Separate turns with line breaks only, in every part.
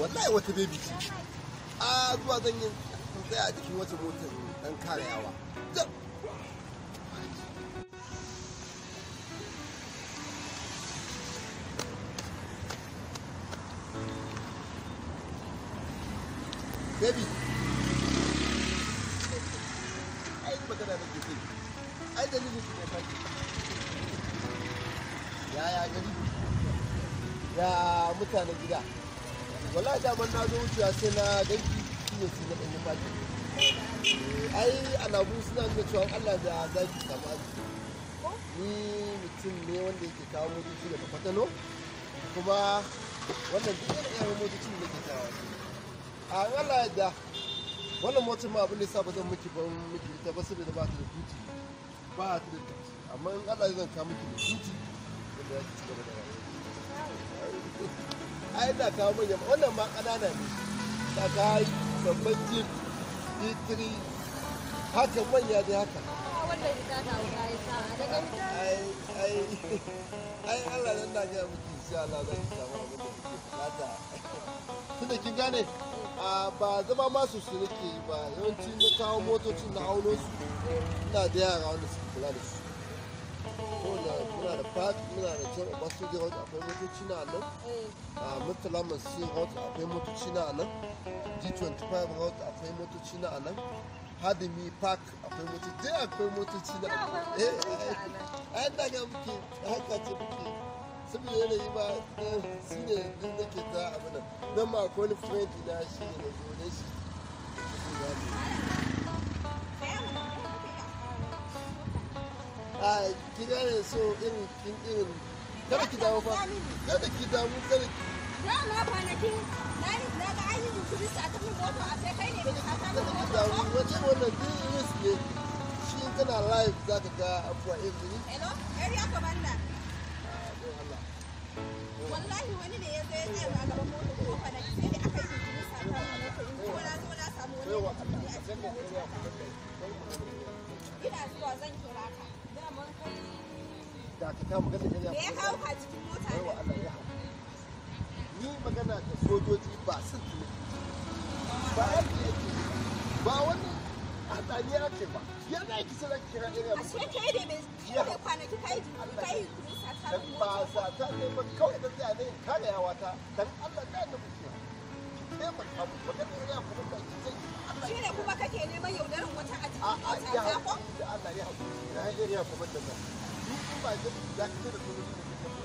wallahi wata baby ce a zuwa zan yi tsaya a cikin wata motar dan kare yawa baby ai magana da ke ai dalilin su ne faki ya gari ya mutanen gida wallahi da na zo wucewa sai na ganki shine su na ɗanyen faki ai alamu suna nuna cewa Allah da za ki samu arziki ni mutum ne wanda yake kawo motoci daga Kwatano kuma wannan duk irin motocin da ke kawo a Allah da wannan motar ma abin da yasa ba zan miki ita ba saboda ba ta da tuti amma in Allah zan kawo miki da tuti wanda ya ci gaba da rayuwa ai da kawo manya wannan ma kanana ne ta kai babban jeep D3 haka manya dai haka
wannan ita ta wuce sa daga
ai Allah nan da ga miki insha Allah zan samu abin da kike bukata tunda kin gane ba zama masu su nake yi ba yawanci na kawo motocin na auno su ina da yara wanda suke kula da su muna da park muna da can obasanjo road akwai motoci na nan murtala masu road akwai motoci na nan g25 road akwai motoci na nan hadimi park akwai motoci na ai daga muke haka ce muke saboda yanayi ba shi ne duk da ke ta abin nan don ma akwai wani friend na shi ne na zo shi a gida ne so irin kada ki damu fa kada ki damu kada ki
dama kwanaki na ga ainihin turista ta mun moto a sai kai ne da ka samu moto
wace wannan din risk ne shi in kana live za ka ga abuwa iri
hello area commander wallahi wani ne ya zo ya tsaya a gaban moto ko kwanaki sai da aka yi turista ta mun moto in ko na zo na samu wani a cikin moto ina zuwa zan kira ka daman kai
da ka kama magana da
ya kawo ka cikin mota
yawa Allah ya hau ni magana da sojoji ba sun tuni ba yake ba wani hatsari ake ba yana yake sai kira area
a shi kai da mai ne kwanaki kai turista ta mun
ba
moto
sa ta ne ba kawai da tsaya ne kare yawa ta dan Allah da na mutu sai ba ta magana area kuma da sai
shi ne kuma kake neman yaudarin wata a cikin mota
ya
ta ko
da Allah ya hau na area kuma da ba ni ba da za ka da sojoji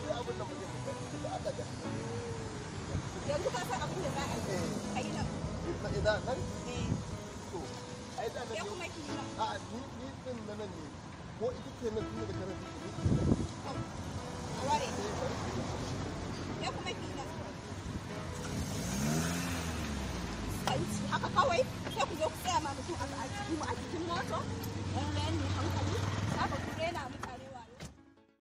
da abin da muke da Allah da
yanzu ka san abin da za a yi kai nan
idan nan to ai da
ya kuma ki nan
a ni din nan ne ko ita ce na tun da kana
a ware ya kuma ki nan haka kawai sai ku zo ku tsaya ma mutum a cikin moto wani ne hankali